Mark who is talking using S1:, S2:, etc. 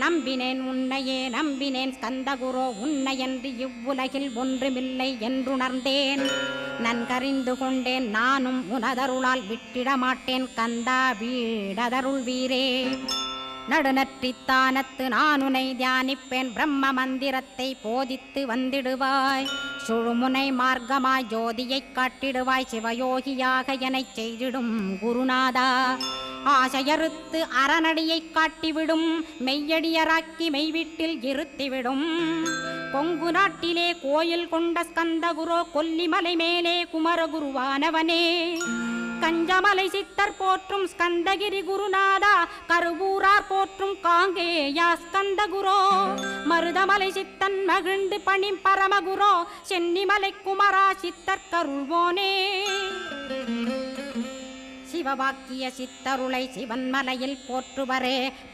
S1: நம்பினேன் உன்னையே நம்பினேன் ஸ்கந்தகுரோ உன்னையன்றி இவ்வுலகில் ஒன்றுமில்லை என்றுணர்ந்தேன். நன்கறிந்து கொண்டேன் நானும் உனதருளால் விட்டிட மாட்டேன் கந்தா வீடதருள் வீரே. நடுநற்றித்தானத்து நானுனை தியானிப்பேன் பிரம்ம மந்திரத்தை போதித்து வந்திடுவாய். சுழுமுனை மார்க்கமாய் ஜோதியைக் காட்டிடுவாய் சிவயோகியாக எனச் செய்திடும் குருநாதா. ஆசையறுத்து அறநடியைக் காட்டிவிடும் மெய்யடியராக்கி மெய்வீட்டில் இருத்திவிடும். கொங்கு நாட்டிலே கோயில் கொண்ட ஸ்கந்தகுரோ கொல்லிமலை மேலே குமரகுருவானவனே. கஞ்சமலை சித்தர் போற்றும் ஸ்கந்தகிரி குருநாதா கருவூரார் போற்றும் காங்கேயா ஸ்கந்தகுரோ. மருதமலை சித்தன் மகிழ்ந்து பணி பரமகுரோ சென்னிமலை குமரா சித்தர் கருள்வோனே. சிவவாக்கிய சித்தருளை சிவன்மலையில் போற்றுவரே